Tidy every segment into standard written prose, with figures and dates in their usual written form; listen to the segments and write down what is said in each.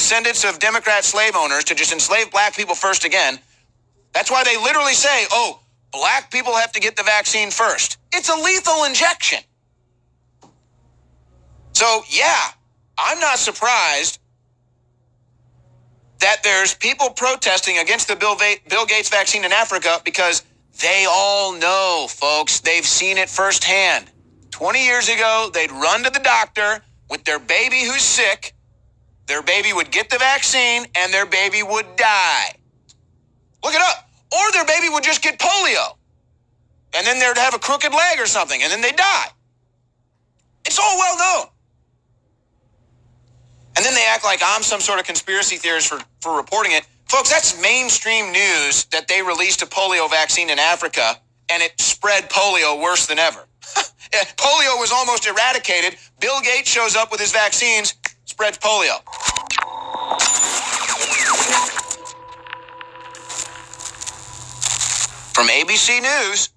descendants of Democrat slave owners to just enslave black people first again. That's why they literally say, oh, black people have to get the vaccine first. It's a lethal injection. So, yeah, I'm not surprised that there's people protesting against the Bill Gates vaccine in Africa because they all know, folks, they've seen it firsthand. 20 years ago, they'd run to the doctor with their baby who's sick. Their baby would get the vaccine and their baby would die. Look it up. Or their baby would just get polio. And then they'd have a crooked leg or something and then they'd die. It's all well known. And then they act like I'm some sort of conspiracy theorist for reporting it. Folks, that's mainstream news that they released a polio vaccine in Africa and it spread polio worse than ever. Polio was almost eradicated. Bill Gates shows up with his vaccines, spreads polio. From ABC News,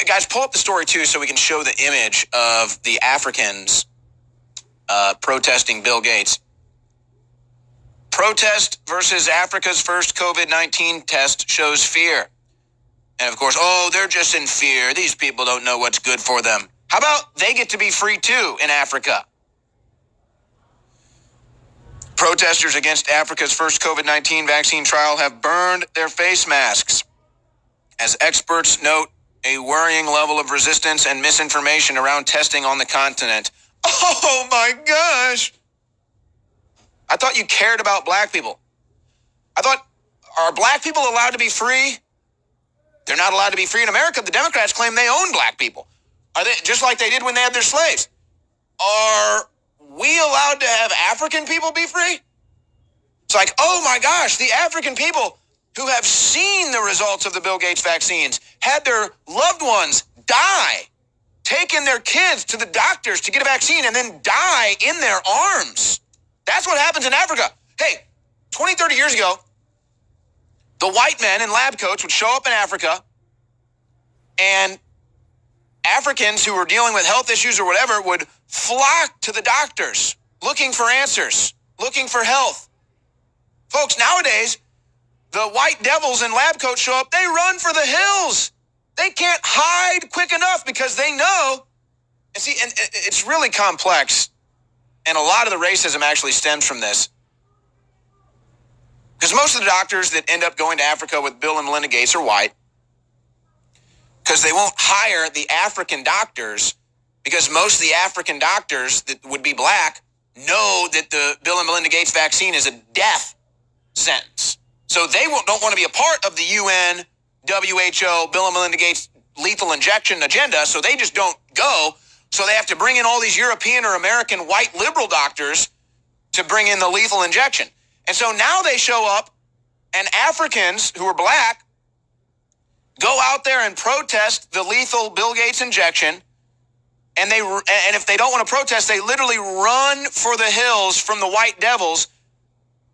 guys, pull up the story too so we can show the image of the Africans protesting Bill Gates. Protest versus Africa's first COVID-19 test shows fear. And of course, oh, they're just in fear. These people don't know what's good for them. How about they get to be free too in Africa? Protesters against Africa's first COVID-19 vaccine trial have burned their face masks. As experts note, a worrying level of resistance and misinformation around testing on the continent. Oh my gosh. I thought you cared about black people. I thought, are black people allowed to be free? They're not allowed to be free in America. The Democrats claim they own black people. Are they just like they did when they had their slaves? Are we allowed to have African people be free? It's like, oh my gosh, the African people who have seen the results of the Bill Gates vaccines, had their loved ones die, taken their kids to the doctors to get a vaccine and then die in their arms. That's what happens in Africa. Hey, 20, 30 years ago, the white men in lab coats would show up in Africa and Africans who were dealing with health issues or whatever would flock to the doctors looking for answers, looking for health. Folks, nowadays, the white devils in lab coats show up, they run for the hills. They can't hide quick enough because they know. And see, and it's really complex. And a lot of the racism actually stems from this. Because most of the doctors that end up going to Africa with Bill and Melinda Gates are white. Because they won't hire the African doctors, because most of the African doctors that would be black know that the Bill and Melinda Gates vaccine is a death sentence. So they don't want to be a part of the UN, WHO, Bill and Melinda Gates lethal injection agenda, so they just don't go. So they have to bring in all these European or American white liberal doctors to bring in the lethal injection. And so now they show up, and Africans who are black go out there and protest the lethal Bill Gates injection, and if they don't want to protest, they literally run for the hills from the white devils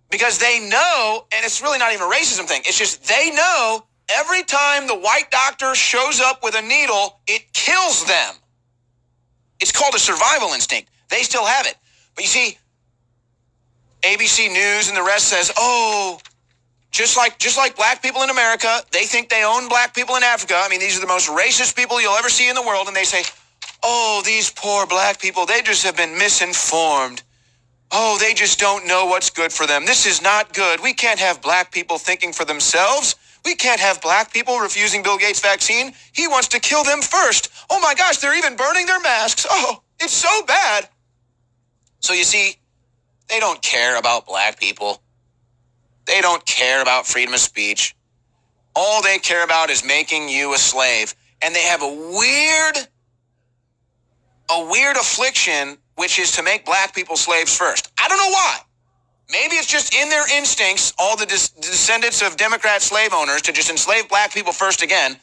because they know, and it's really not even a racism thing, it's just they know every time the white doctor shows up with a needle, it kills them. It's called a survival instinct. They still have it. But you see, ABC News and the rest says, oh, just like black people in America, they think they own black people in Africa. I mean, these are the most racist people you'll ever see in the world. And they say, oh, these poor black people, they just have been misinformed. Oh, they just don't know what's good for them. This is not good. We can't have black people thinking for themselves. We can't have black people refusing Bill Gates' vaccine. He wants to kill them first. Oh my gosh, they're even burning their masks. Oh, it's so bad. So you see, they don't care about black people. They don't care about freedom of speech. All they care about is making you a slave. And they have a weird affliction, which is to make black people slaves first. I don't know why. Maybe it's just in their instincts, all the descendants of Democrat slave owners, to just enslave black people first again.